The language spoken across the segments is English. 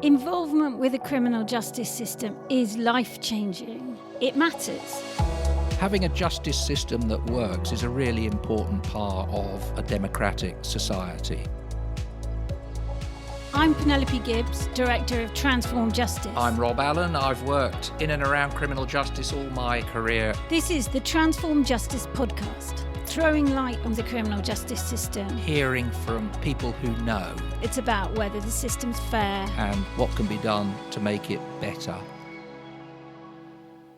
Involvement with the criminal justice system is life-changing. It matters. Having a justice system that works is a really important part of a democratic society. I'm Penelope Gibbs, Director of Transform Justice. I'm Rob Allen. I've worked in and around criminal justice all my career. This is the Transform Justice podcast, throwing light on the criminal justice system. Hearing from people who know. It's about whether the system's fair and what can be done to make it better.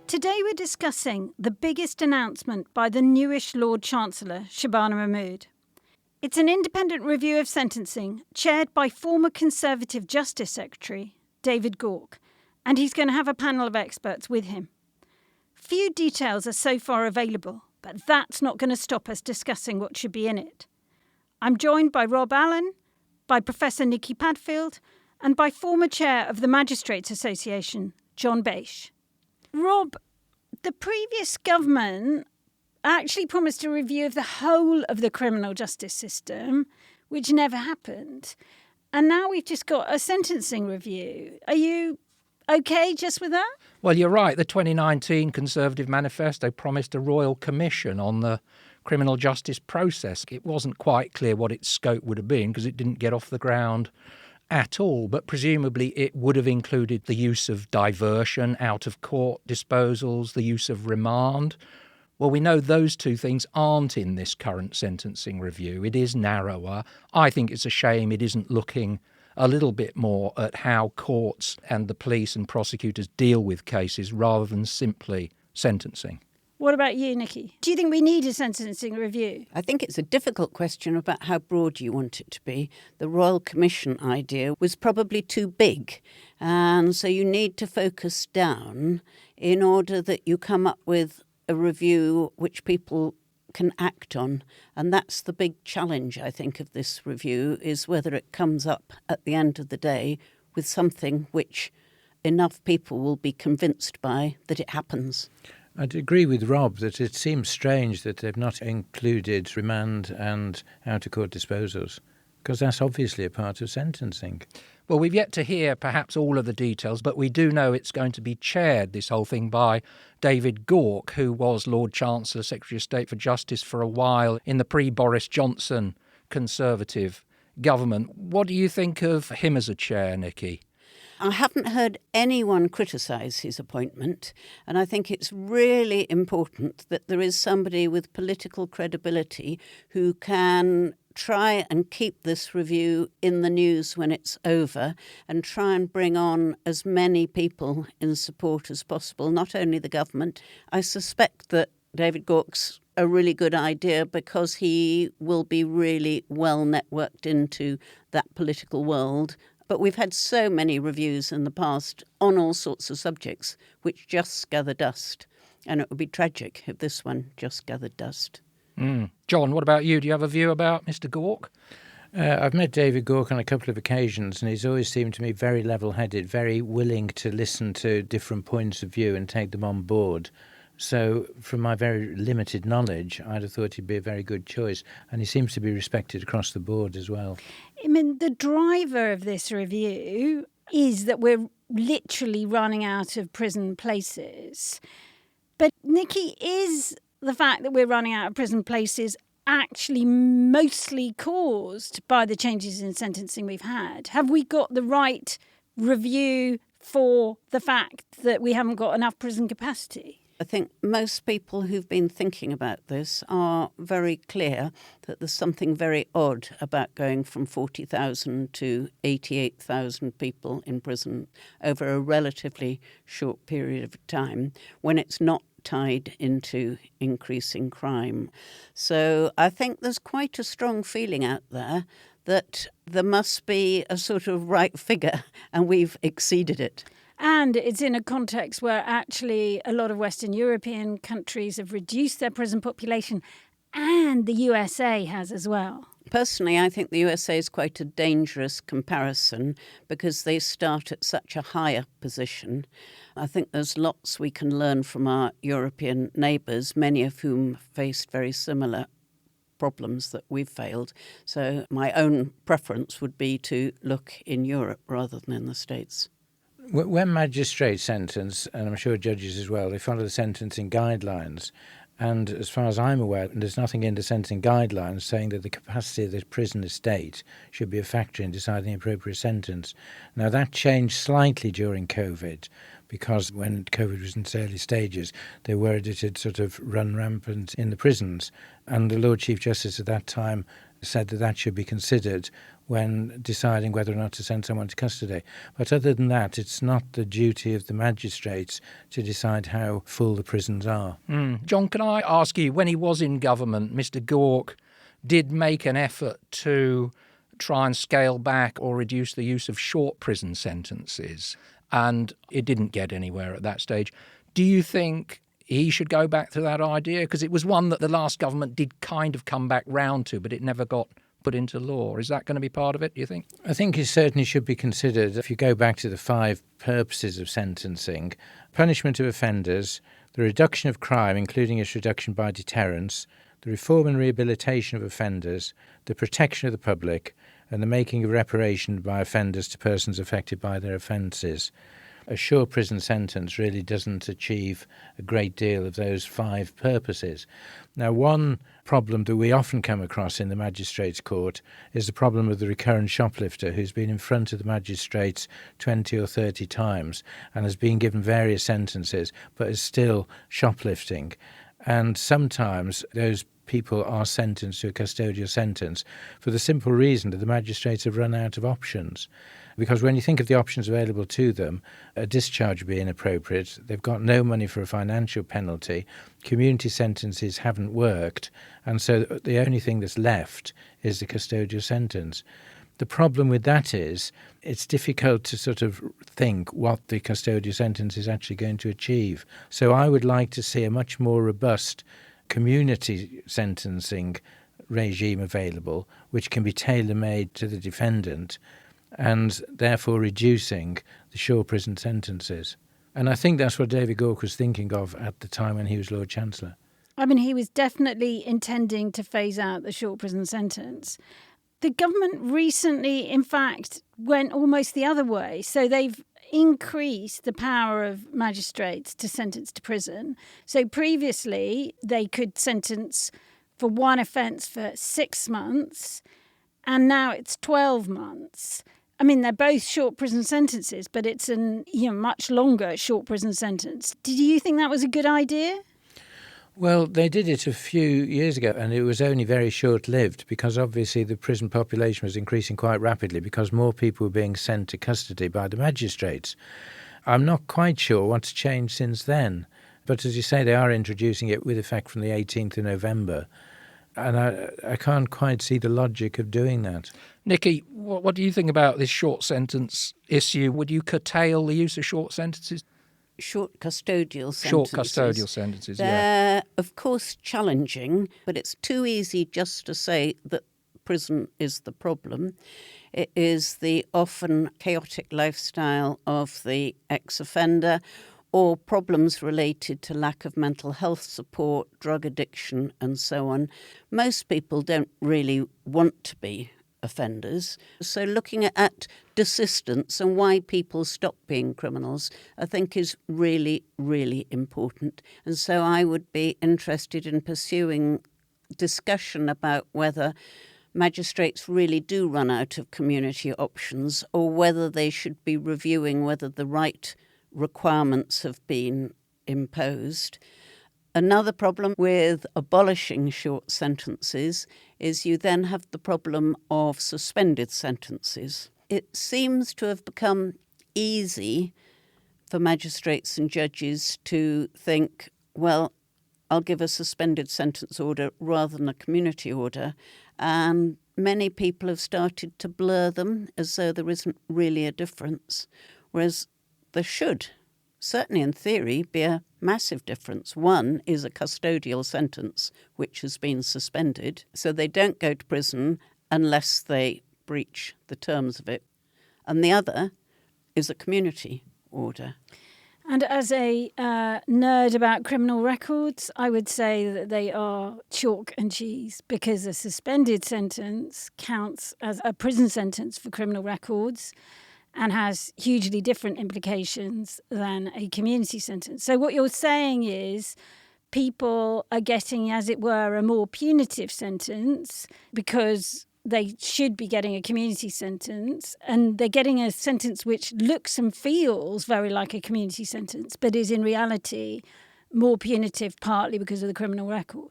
Today we're discussing the biggest announcement by the newish Lord Chancellor, Shabana Mahmood. It's an independent review of sentencing chaired by former Conservative Justice Secretary David Gauke, and he's going to have a panel of experts with him. Few details are so far available, but that's not going to stop us discussing what should be in it. I'm joined by Rob Allen, by Professor Nicky Padfield, and by former chair of the Magistrates Association, John Bache. Rob, the previous government actually promised a review of the whole of the criminal justice system, which never happened. And now we've just got a sentencing review. Are you OK just with that? Well, you're right. The 2019 Conservative Manifesto promised a royal commission on the criminal justice process. It wasn't quite clear what its scope would have been because it didn't get off the ground at all, but presumably it would have included the use of diversion, out-of-court disposals, the use of remand. Well, we know those two things aren't in this current sentencing review. It is narrower. I think it's a shame it isn't looking a little bit more at how courts and the police and prosecutors deal with cases rather than simply sentencing. What about you, Nicky? Do you think we need a sentencing review? I think it's a difficult question about how broad you want it to be. The Royal Commission idea was probably too big, and so you need to focus down in order that you come up with a review which people can act on. And that's the big challenge, I think, of this review, is whether it comes up at the end of the day with something which enough people will be convinced by that it happens. I'd agree with Rob that it seems strange that they've not included remand and out-of-court disposals, because that's obviously a part of sentencing. Well, we've yet to hear perhaps all of the details, but we do know it's going to be chaired, this whole thing, by David Gauke, who was Lord Chancellor, Secretary of State for Justice for a while in the pre-Boris Johnson Conservative government. What do you think of him as a chair, Nicky? I haven't heard anyone criticise his appointment, and I think it's really important that there is somebody with political credibility who can try and keep this review in the news when it's over and try and bring on as many people in support as possible, not only the government. I suspect that David Gauke's a really good idea because he will be really well networked into that political world. But we've had so many reviews in the past on all sorts of subjects which just gather dust. And it would be tragic if this one just gathered dust. John, what about you? Do you have a view about Mr. Gauke? I've met David Gauke on a couple of occasions, and he's always seemed to me very level-headed, very willing to listen to different points of view and take them on board. So from my very limited knowledge, I'd have thought he'd be a very good choice. And he seems to be respected across the board as well. I mean, the driver of this review is that we're literally running out of prison places. But, Nicky, is the fact that we're running out of prison places actually mostly caused by the changes in sentencing we've had? Have we got the right review for the fact that we haven't got enough prison capacity? I think most people who've been thinking about this are very clear that there's something very odd about going from 40,000 to 88,000 people in prison over a relatively short period of time when it's not tied into increasing crime. So I think there's quite a strong feeling out there that there must be a sort of right figure and we've exceeded it. And it's in a context where actually a lot of Western European countries have reduced their prison population, and the USA has as well. Personally, I think the USA is quite a dangerous comparison because they start at such a higher position. I think there's lots we can learn from our European neighbours, many of whom faced very similar problems that we've failed. So my own preference would be to look in Europe rather than in the States. When magistrates sentence, and I'm sure judges as well, they follow the sentencing guidelines. And as far as I'm aware, there's nothing in the sentencing guidelines saying that the capacity of the prison estate should be a factor in deciding the appropriate sentence. Now, that changed slightly during COVID, because when COVID was in its early stages, they worried it had sort of run rampant in the prisons. And the Lord Chief Justice at that time said that that should be considered when deciding whether or not to send someone to custody. But other than that, it's not the duty of the magistrates to decide how full the prisons are. John, can I ask you, when he was in government, Mr. Gauke did make an effort to try and scale back or reduce the use of short prison sentences, and it didn't get anywhere at that stage. Do you think he should go back to that idea? Because it was one that the last government did kind of come back round to, but it never got put into law. Is that going to be part of it, do you think? I think it certainly should be considered. If you go back to the 5 purposes of sentencing: punishment of offenders, the reduction of crime, including its reduction by deterrence, the reform and rehabilitation of offenders, the protection of the public, and the making of reparation by offenders to persons affected by their offences. A short prison sentence really doesn't achieve a great deal of those 5 purposes. Now, one problem that we often come across in the magistrates' court is the problem of the recurrent shoplifter who's been in front of the magistrates 20 or 30 times and has been given various sentences but is still shoplifting. And sometimes those people are sentenced to a custodial sentence for the simple reason that the magistrates have run out of options. Because when you think of the options available to them, a discharge would be inappropriate. They've got no money for a financial penalty. Community sentences haven't worked. And so the only thing that's left is the custodial sentence. The problem with that is it's difficult to sort of think what the custodial sentence is actually going to achieve. So I would like to see a much more robust community sentencing regime available, which can be tailor-made to the defendant, and therefore reducing the short prison sentences. And I think that's what David Gauke was thinking of at the time when he was Lord Chancellor. I mean, he was definitely intending to phase out the short prison sentence. The government recently, in fact, went almost the other way. So they've increased the power of magistrates to sentence to prison. So previously, they could sentence for one offence for 6 months, and now it's 12 months. I mean, they're both short prison sentences, but it's a much longer short prison sentence. Did you think that was a good idea? Well, they did it a few years ago, and it was only very short-lived because obviously the prison population was increasing quite rapidly because more people were being sent to custody by the magistrates. I'm not quite sure what's changed since then, but as you say, they are introducing it with effect from the 18th of November. And I can't quite see the logic of doing that. Nicky, what do you think about this short sentence issue? Would you curtail the use of short sentences? Short custodial sentences. Short custodial sentences, They're, of course, challenging, but it's too easy just to say that prison is the problem. It is the often chaotic lifestyle of the ex-offender, or problems related to lack of mental health support, drug addiction, and so on. Most people don't really want to be offenders. So looking at desistance and why people stop being criminals, I think is really, really important. And so I would be interested in pursuing discussion about whether magistrates really do run out of community options or whether they should be reviewing whether the right requirements have been imposed. Another problem with abolishing short sentences is you then have the problem of suspended sentences. It seems to have become easy for magistrates and judges to think, well, I'll give a suspended sentence order rather than a community order. And many people have started to blur them as though there isn't really a difference. Whereas there should, certainly in theory, be a massive difference. One is a custodial sentence which has been suspended, so they don't go to prison unless they breach the terms of it. And the other is a community order. And as a nerd about criminal records, I would say that they are chalk and cheese, because a suspended sentence counts as a prison sentence for criminal records and has hugely different implications than a community sentence. So what you're saying is people are getting, as it were, a more punitive sentence because they should be getting a community sentence, and they're getting a sentence which looks and feels very like a community sentence, but is in reality more punitive, partly because of the criminal record.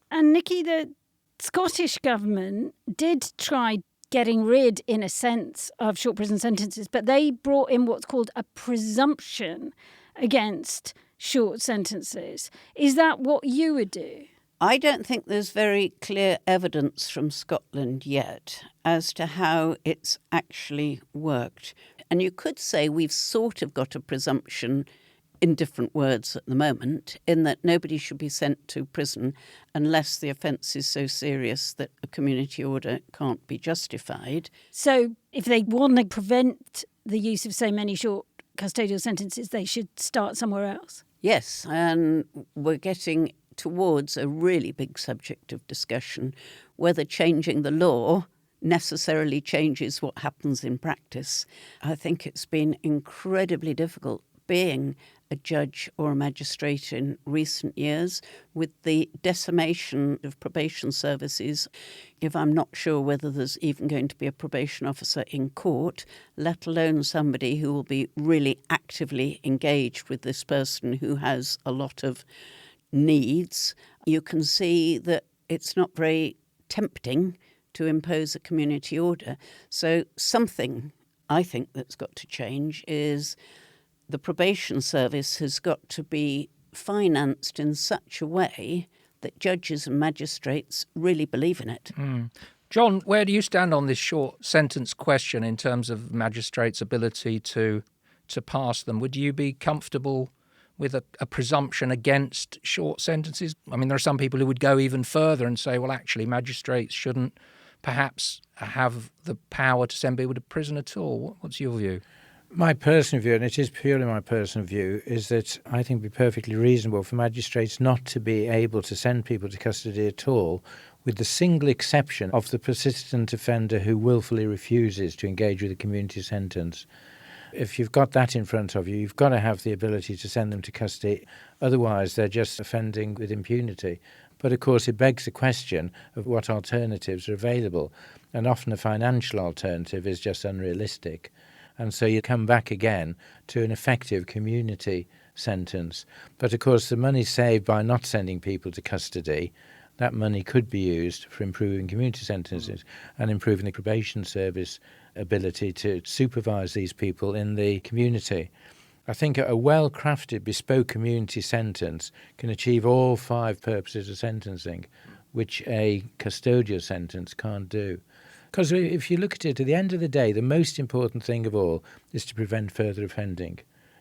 And Nicky, the Scottish government did try getting rid, in a sense, of short prison sentences, but they brought in what's called a presumption against short sentences. Is that what you would do? I don't think there's very clear evidence from Scotland yet as to how it's actually worked. And you could say we've sort of got a presumption in different words at the moment, in that nobody should be sent to prison unless the offence is so serious that a community order can't be justified. So if they want to prevent the use of so many short custodial sentences, they should start somewhere else. Yes, and we're getting towards a really big subject of discussion, whether changing the law necessarily changes what happens in practice. I think it's been incredibly difficult being a judge or a magistrate in recent years with the decimation of probation services. If I'm not sure whether there's even going to be a probation officer in court, let alone somebody who will be really actively engaged with this person who has a lot of needs, you can see that it's not very tempting to impose a community order. So something I think that's got to change is the probation service has got to be financed in such a way that judges and magistrates really believe in it. John, where do you stand on this short sentence question in terms of magistrates' ability to pass them? Would you be comfortable with a presumption against short sentences? I mean, there are some people who would go even further and say, well, actually, magistrates shouldn't perhaps have the power to send people to prison at all. What's your view? My personal view, and it is purely my personal view, is that I think it would be perfectly reasonable for magistrates not to be able to send people to custody at all, with the single exception of the persistent offender who willfully refuses to engage with a community sentence. If you've got that in front of you, you've got to have the ability to send them to custody. Otherwise, they're just offending with impunity. But of course, it begs the question of what alternatives are available. And often a financial alternative is just unrealistic. And so you come back again to an effective community sentence. But of course, the money saved by not sending people to custody, that money could be used for improving community sentences and improving the probation service ability to supervise these people in the community. I think a well-crafted, bespoke community sentence can achieve all 5 purposes of sentencing, which a custodial sentence can't do. Because if you look at the end of the day, the most important thing of all is to prevent further offending.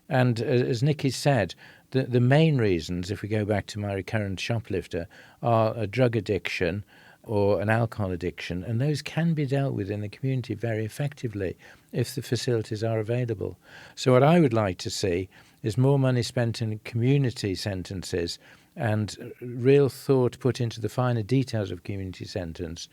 And as Nicky said, the main reasons, if we go back to my recurrent shoplifter, are a drug addiction or an alcohol addiction, and those can be dealt with in the community very effectively if the facilities are available. So what I would like to see is more money spent in community sentences and real thought put into the finer details of community sentence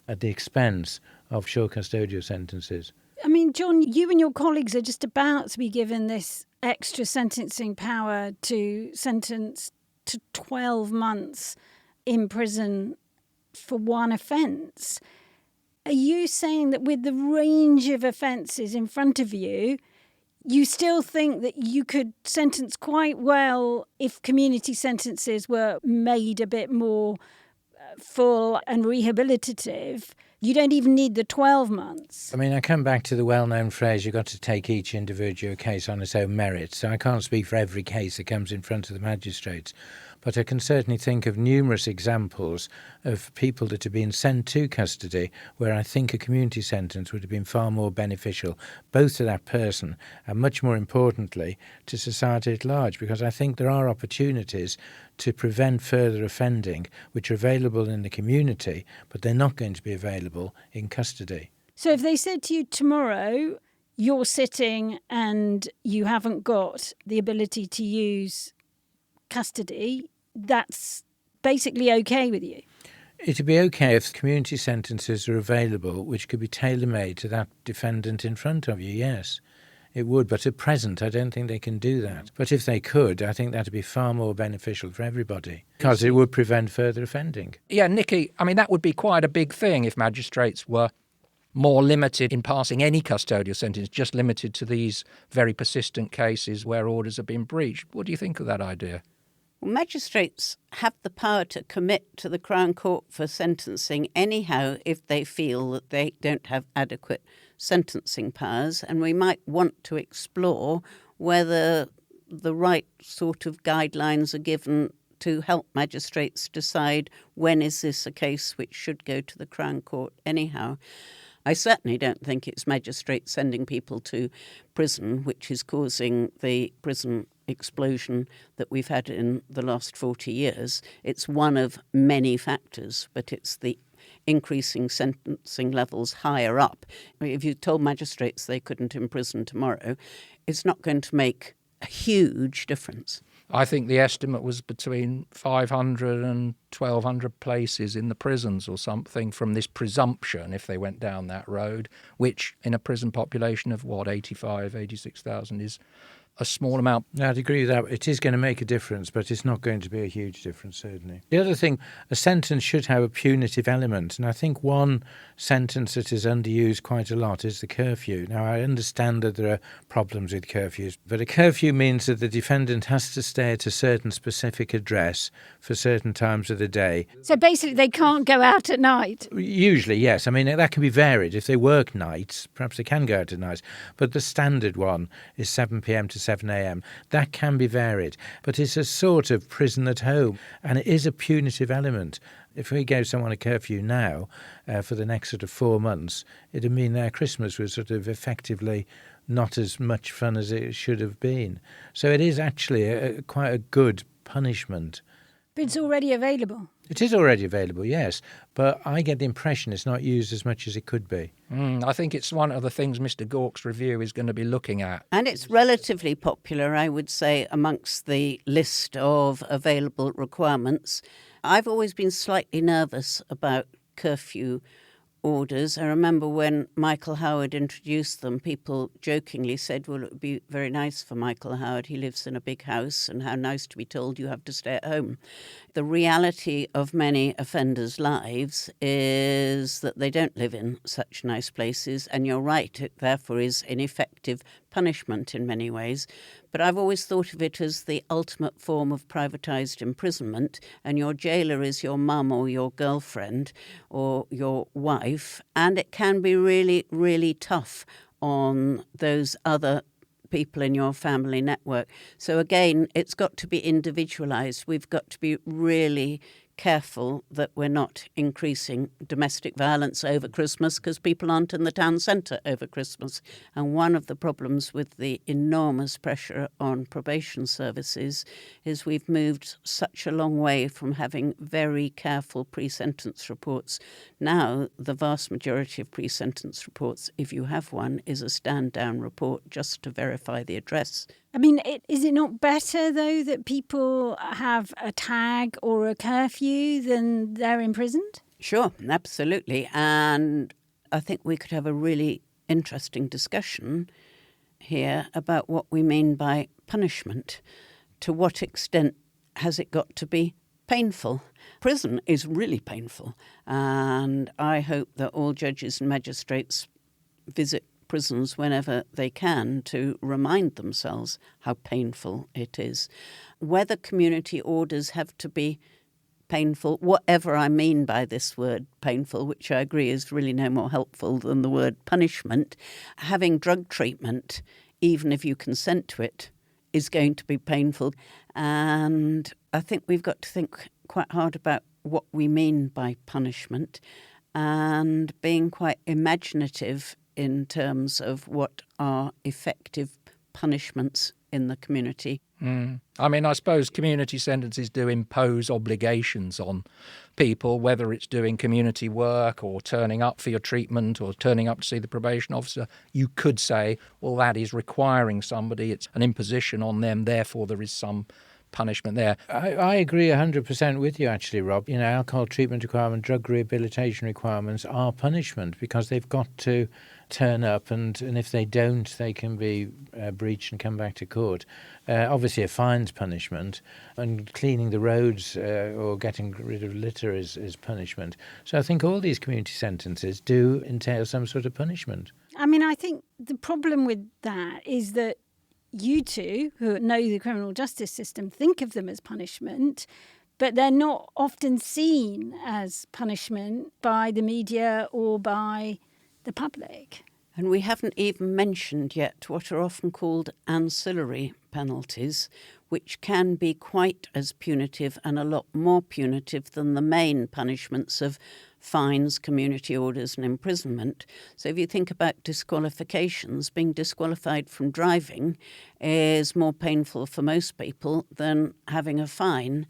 at the expense of short custodial sentences. I mean, John, you and your colleagues are just about to be given this extra sentencing power to sentence to 12 months in prison for one offence. Are you saying that with the range of offences in front of you, you still think that you could sentence quite well if community sentences were made a bit more full and rehabilitative? You don't even need the 12 months. I mean, I come back to the well-known phrase, you've got to take each individual case on its own merit. So I can't speak for every case that comes in front of the magistrates. But I can certainly think of numerous examples of people that have been sent to custody where I think a community sentence would have been far more beneficial, both to that person and, much more importantly, to society at large, because I think there are opportunities to prevent further offending which are available in the community, but they're not going to be available in custody. So if they said to you tomorrow, you're sitting and you haven't got the ability to use custody, that's basically okay with you? It'd be okay if community sentences are available, which could be tailor-made to that defendant in front of you, yes. It would, but at present I don't think they can do that. But if they could, I think that would be far more beneficial for everybody, because it would prevent further offending. Yeah, Nicky, I mean, that would be quite a big thing if magistrates were more limited in passing any custodial sentence, just limited to these very persistent cases where orders have been breached. What do you think of that idea? Well, magistrates have the power to commit to the Crown Court for sentencing anyhow if they feel that they don't have adequate sentencing powers, and we might want to explore whether the right sort of guidelines are given to help magistrates decide when is this a case which should go to the Crown Court anyhow. I certainly don't think it's magistrates sending people to prison which is causing the prison explosion that we've had in the last 40 years. It's one of many factors, but it's the increasing sentencing levels higher up. If you told magistrates they couldn't imprison tomorrow, it's not going to make a huge difference. I think the estimate was between 500 and 1,200 places in the prisons or something from this presumption, if they went down that road, which in a prison population of, 86,000 is a small amount. I'd agree with that. It is going to make a difference, but it's not going to be a huge difference, certainly. The other thing, a sentence should have a punitive element, and I think one sentence that is underused quite a lot is the curfew. Now, I understand that there are problems with curfews, but a curfew means that the defendant has to stay at a certain specific address for certain times of the day. So basically they can't go out at night? Usually, yes. I mean, that can be varied. If they work nights, perhaps they can go out at night, but the standard one is 7 p.m. to 7 a.m. That can be varied, but it's a sort of prison at home, and it is a punitive element. If we gave someone a curfew now for the next sort of 4 months, it'd mean their Christmas was sort of effectively not as much fun as it should have been. So it is actually quite a good punishment. But it's already available. It is already available, yes, but I get the impression it's not used as much as it could be. I think it's one of the things Mr. Gauke's review is going to be looking at. And it's relatively popular, I would say, amongst the list of available requirements. I've always been slightly nervous about curfew orders. I remember when Michael Howard introduced them, people jokingly said, well, it would be very nice for Michael Howard. He lives in a big house, and how nice to be told you have to stay at home. The reality of many offenders' lives is that they don't live in such nice places, and you're right, it therefore is ineffective punishment in many ways. But I've always thought of it as the ultimate form of privatised imprisonment, and your jailer is your mum or your girlfriend or your wife, and it can be really, really tough on those other people in your family network. So again, it's got to be individualised. We've got to be really careful that we're not increasing domestic violence over Christmas because people aren't in the town centre over Christmas. And one of the problems with the enormous pressure on probation services is we've moved such a long way from having very careful pre-sentence reports. Now, the vast majority of pre-sentence reports, if you have one, is a stand-down report just to verify the address. I mean, is it not better, though, that people have a tag or a curfew than they're imprisoned? Sure, absolutely. And I think we could have a really interesting discussion here about what we mean by punishment. To what extent has it got to be painful? Prison is really painful. And I hope that all judges and magistrates visit prisons whenever they can to remind themselves how painful it is. Whether community orders have to be painful, whatever I mean by this word painful, which I agree is really no more helpful than the word punishment, having drug treatment, even if you consent to it, is going to be painful. And I think we've got to think quite hard about what we mean by punishment and being quite imaginative in terms of what are effective punishments in the community. I mean, I suppose community sentences do impose obligations on people, whether it's doing community work or turning up for your treatment or turning up to see the probation officer. You could say, well, that is requiring somebody. It's an imposition on them. Therefore, there is some punishment there. I agree 100% with you, actually, Rob. Alcohol treatment requirement, drug rehabilitation requirements are punishment because they've got to turn up, and if they don't, they can be breached and come back to court. Obviously, a fine's punishment, and cleaning the roads or getting rid of litter is punishment. So I think all these community sentences do entail some sort of punishment. I mean, I think the problem with that is that you two, who know the criminal justice system, think of them as punishment, but they're not often seen as punishment by the media or by the public. And we haven't even mentioned yet what are often called ancillary penalties, which can be quite as punitive and a lot more punitive than the main punishments of fines, community orders and imprisonment. So if you think about disqualifications, being disqualified from driving is more painful for most people than having a fine.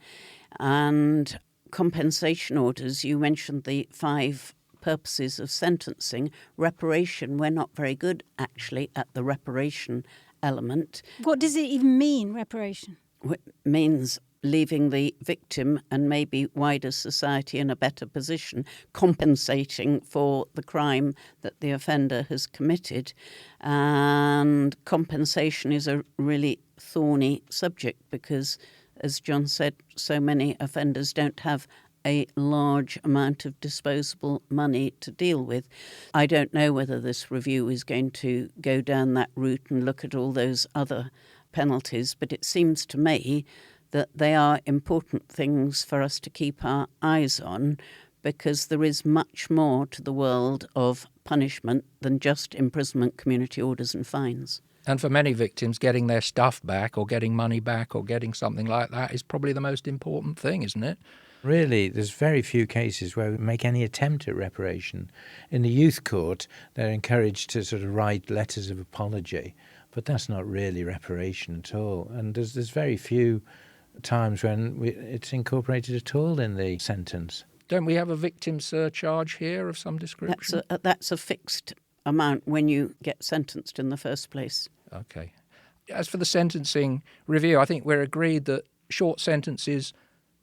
And compensation orders, you mentioned the 5 purposes of sentencing. Reparation, we're not very good actually at the reparation element. What does it even mean, reparation? It means leaving the victim and maybe wider society in a better position, compensating for the crime that the offender has committed. And compensation is a really thorny subject because, as John said, so many offenders don't have a large amount of disposable money to deal with. I don't know whether this review is going to go down that route and look at all those other penalties, but it seems to me that they are important things for us to keep our eyes on, because there is much more to the world of punishment than just imprisonment, community orders and fines. And for many victims, getting their stuff back or getting money back or getting something like that is probably the most important thing, isn't it? Really, there's very few cases where we make any attempt at reparation. In the youth court, they're encouraged to sort of write letters of apology, but that's not really reparation at all. And there's very few times when it's incorporated at all in the sentence. Don't we have a victim surcharge here of some description? That's a fixed amount when you get sentenced in the first place. OK. As for the sentencing review, I think we're agreed that short sentences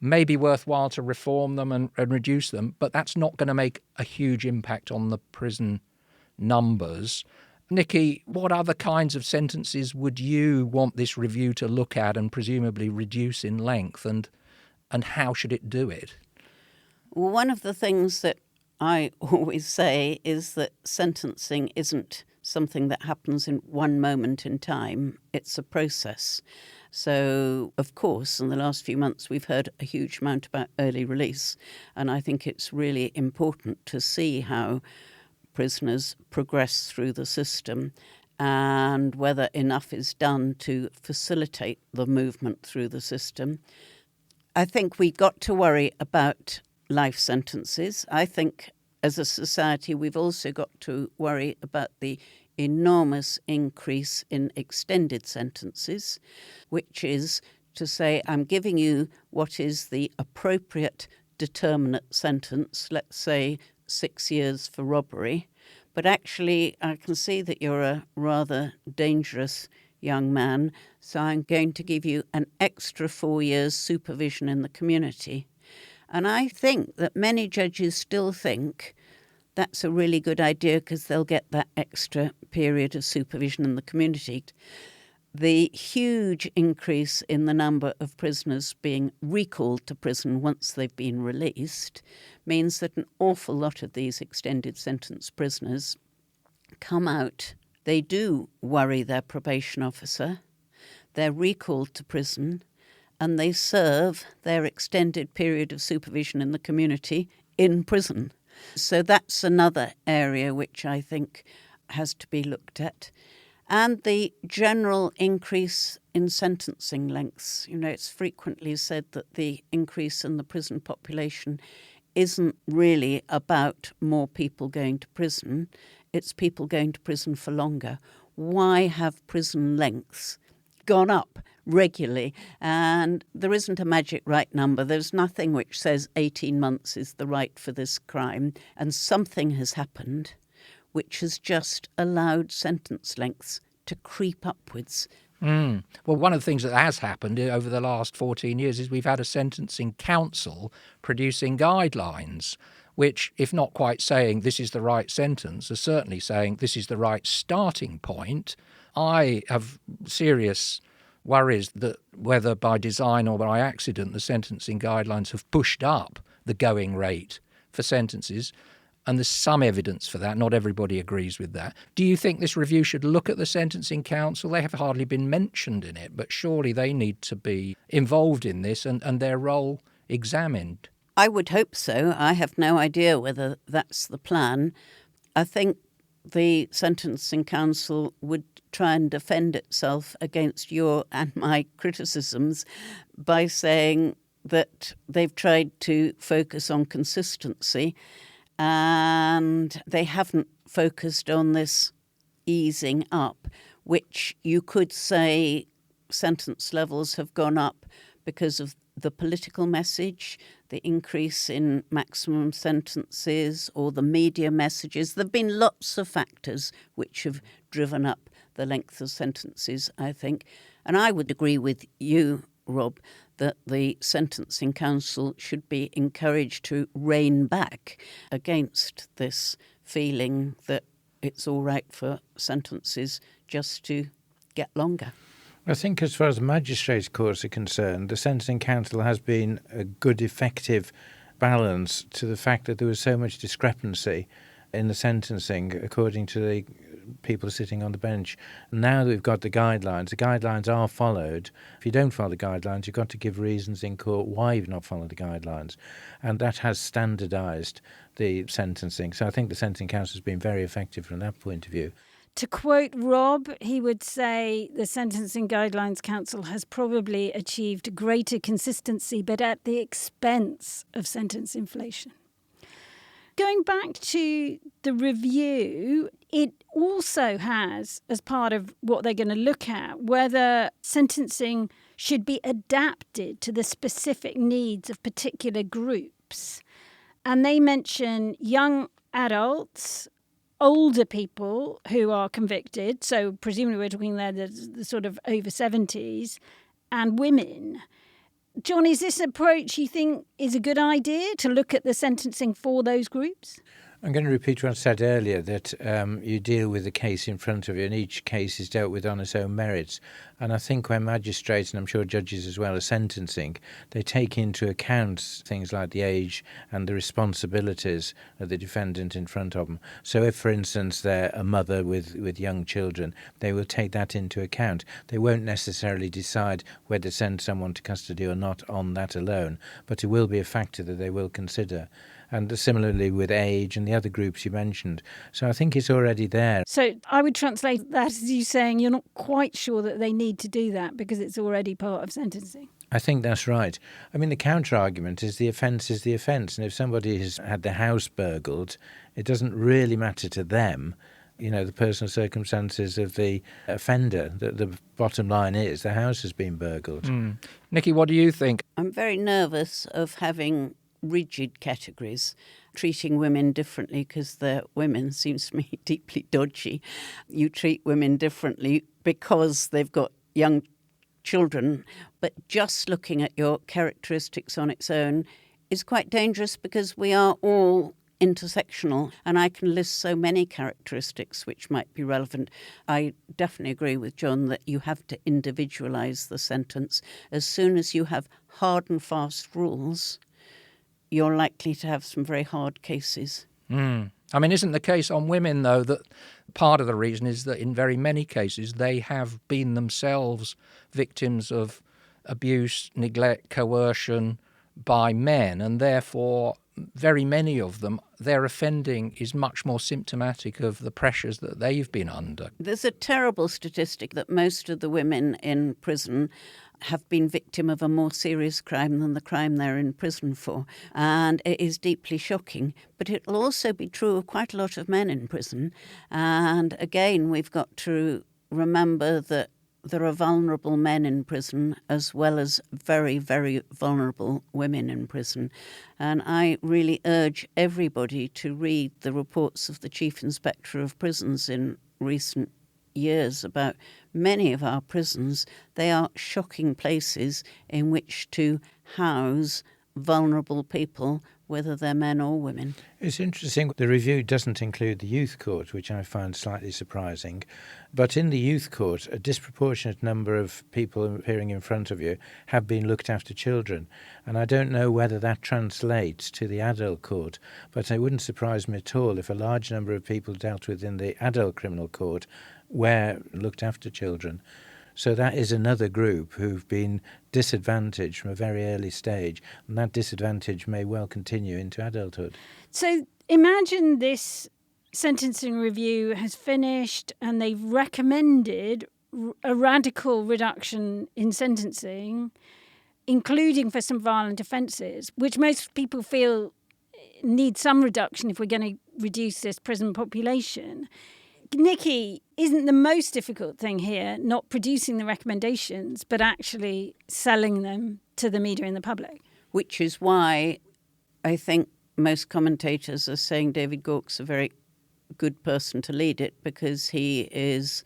may be worthwhile to reform them and reduce them, but that's not going to make a huge impact on the prison numbers. Nicky, what other kinds of sentences would you want this review to look at and presumably reduce in length, and how should it do it? Well, one of the things that I always say is that sentencing isn't something that happens in one moment in time. It's a process. So, of course, in the last few months, we've heard a huge amount about early release, and I think it's really important to see how prisoners progress through the system and whether enough is done to facilitate the movement through the system. I think we've got to worry about life sentences. I think as a society we've also got to worry about the enormous increase in extended sentences, which is to say I'm giving you what is the appropriate determinate sentence, let's say 6 years for robbery, but actually I can see that you're a rather dangerous young man, so I'm going to give you an extra 4 years supervision in the community. And I think that many judges still think that's a really good idea because they'll get that extra period of supervision in the community. The huge increase in the number of prisoners being recalled to prison once they've been released means that an awful lot of these extended sentence prisoners come out. They do worry their probation officer, they're recalled to prison, and they serve their extended period of supervision in the community in prison. So that's another area which I think has to be looked at. And the general increase in sentencing lengths. You know, it's frequently said that the increase in the prison population isn't really about more people going to prison. It's people going to prison for longer. Why have prison lengths gone up regularly. And there isn't a magic right number. There's nothing which says 18 months is the right for this crime. And something has happened which has just allowed sentence lengths to creep upwards. Well, one of the things that has happened over the last 14 years is we've had a sentencing council producing guidelines, which, if not quite saying this is the right sentence, are certainly saying this is the right starting point. I have serious worries that whether by design or by accident, the sentencing guidelines have pushed up the going rate for sentences. And there's some evidence for that. Not everybody agrees with that. Do you think this review should look at the Sentencing Council? They have hardly been mentioned in it, but surely they need to be involved in this and their role examined. I would hope so. I have no idea whether that's the plan. I think the Sentencing Council would try and defend itself against your and my criticisms by saying that they've tried to focus on consistency and they haven't focused on this easing up, which you could say sentence levels have gone up because of the political message, the increase in maximum sentences, or the media messages. There have been lots of factors which have driven up the length of sentences, I think. And I would agree with you, Rob, that the Sentencing Council should be encouraged to rein back against this feeling that it's all right for sentences just to get longer. I think as far as magistrates' courts are concerned, the Sentencing Council has been a good, effective balance to the fact that there was so much discrepancy in the sentencing according to the people sitting on the bench. Now that we've got the guidelines are followed. If you don't follow the guidelines, you've got to give reasons in court why you've not followed the guidelines. And that has standardised the sentencing. So I think the Sentencing Council has been very effective from that point of view. To quote Rob, he would say the Sentencing Guidelines Council has probably achieved greater consistency, but at the expense of sentence inflation. Going back to the review, it also has, as part of what they're going to look at, whether sentencing should be adapted to the specific needs of particular groups. And they mention young adults, older people who are convicted, so presumably we're talking there the sort of over 70s, and women. John, is this approach you think is a good idea, to look at the sentencing for those groups? I'm going to repeat what I said earlier, that you deal with the case in front of you, and each case is dealt with on its own merits. And I think when magistrates, and I'm sure judges as well, are sentencing, they take into account things like the age and the responsibilities of the defendant in front of them. So if, for instance, they're a mother with young children, they will take that into account. They won't necessarily decide whether to send someone to custody or not on that alone, but it will be a factor that they will consider. And similarly with age and the other groups you mentioned. So I think it's already there. So I would translate that as you saying you're not quite sure that they need to do that because it's already part of sentencing. I think that's right. I mean, the counter-argument is the offence is the offence. And if somebody has had their house burgled, it doesn't really matter to them, you know, the personal circumstances of the offender. The bottom line is the house has been burgled. Nicky, what do you think? I'm very nervous of having rigid categories, treating women differently because they're women seems to me deeply dodgy. You treat women differently because they've got young children, but just looking at your characteristics on its own is quite dangerous because we are all intersectional, and I can list so many characteristics which might be relevant. I definitely agree with John that you have to individualise the sentence. As soon as you have hard and fast rules, you're likely to have some very hard cases. I mean, isn't the case on women, though, that part of the reason is that in very many cases they have been themselves victims of abuse, neglect, coercion by men, and therefore very many of them, their offending is much more symptomatic of the pressures that they've been under. There's a terrible statistic that most of the women in prison have been victim of a more serious crime than the crime they're in prison for. And it is deeply shocking. But it will also be true of quite a lot of men in prison. And again, we've got to remember that there are vulnerable men in prison as well as very, very vulnerable women in prison. And I really urge everybody to read the reports of the Chief Inspector of Prisons in recent years about many of our prisons. They are shocking places in which to house vulnerable people, whether they're men or women. It's interesting. The review doesn't include the youth court, which I find slightly surprising. But in the youth court, a disproportionate number of people appearing in front of you have been looked after children. And I don't know whether that translates to the adult court, but it wouldn't surprise me at all if a large number of people dealt with in the adult criminal court were looked after children. So that is another group who've been disadvantaged from a very early stage, and that disadvantage may well continue into adulthood. So imagine this sentencing review has finished and they've recommended a radical reduction in sentencing, including for some violent offences, which most people feel need some reduction if we're going to reduce this prison population. Nicky, isn't the most difficult thing here not producing the recommendations, but actually selling them to the media and the public? Which is why I think most commentators are saying David Gauke's a very good person to lead it, because he is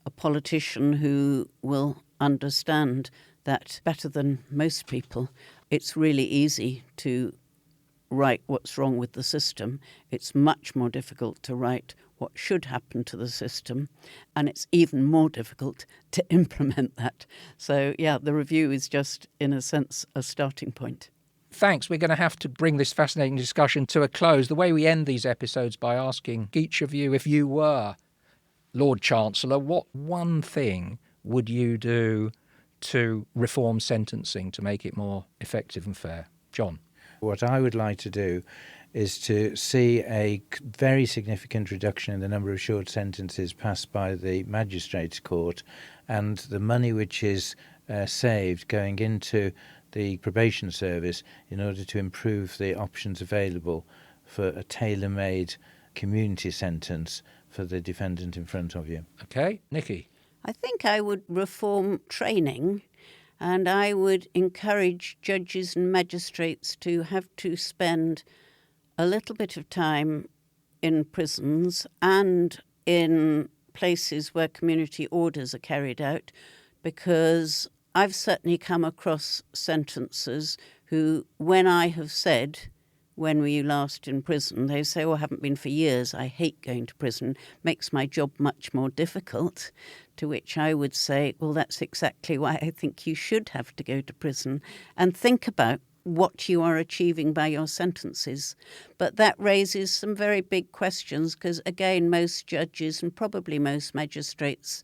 a politician who will understand that better than most people. It's really easy to write what's wrong with the system. It's much more difficult to write what should happen to the system, and it's even more difficult to implement that. So, yeah, the review is just, in a sense, a starting point. Thanks. We're going to have to bring this fascinating discussion to a close. The way we end these episodes by asking each of you, if you were Lord Chancellor, what one thing would you do to reform sentencing to make it more effective and fair? John? What I would like to do is to see a very significant reduction in the number of short sentences passed by the Magistrates Court, and the money which is saved going into the probation service in order to improve the options available for a tailor-made community sentence for the defendant in front of you. OK. Nicky? I think I would reform training, and I would encourage judges and magistrates to have to spend a little bit of time in prisons and in places where community orders are carried out, because I've certainly come across sentencers who, when I have said, when were you last in prison, they say, oh, I haven't been for years, I hate going to prison, makes my job much more difficult. To which I would say, well, that's exactly why I think you should have to go to prison and think about what you are achieving by your sentences. But that raises some very big questions, because, again, most judges and probably most magistrates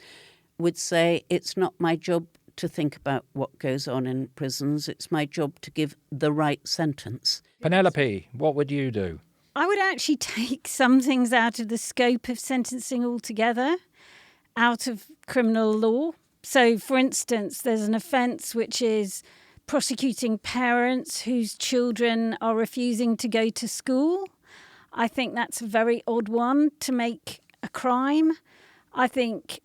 would say it's not my job to think about what goes on in prisons. It's my job to give the right sentence. Penelope, what would you do? I would actually take some things out of the scope of sentencing altogether, out of criminal law. So, for instance, there's an offence which is prosecuting parents whose children are refusing to go to school. I think that's a very odd one to make a crime. I think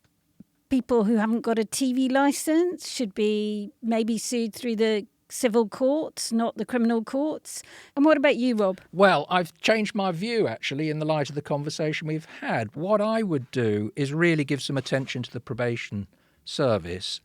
people who haven't got a TV licence should be maybe sued through the civil courts, not the criminal courts. And what about you, Rob? Well, I've changed my view, actually, in the light of the conversation we've had. What I would do is really give some attention to the probation service,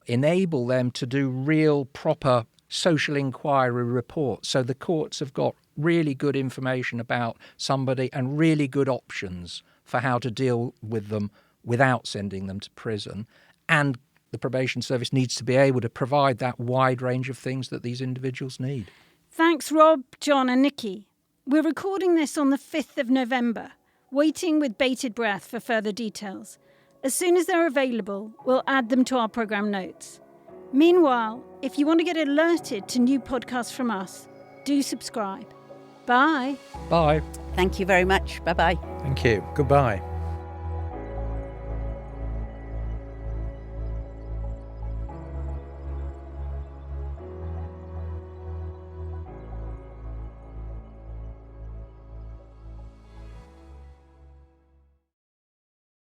enable them to do real, proper social inquiry reports, so the courts have got really good information about somebody and really good options for how to deal with them without sending them to prison. And the probation service needs to be able to provide that wide range of things that these individuals need. Thanks, Rob, John and Nicky. We're recording this on the 5th of November, waiting with bated breath for further details. As soon as they're available, we'll add them to our programme notes. Meanwhile, if you want to get alerted to new podcasts from us, do subscribe. Bye. Bye. Thank you very much. Bye-bye. Thank you. Goodbye.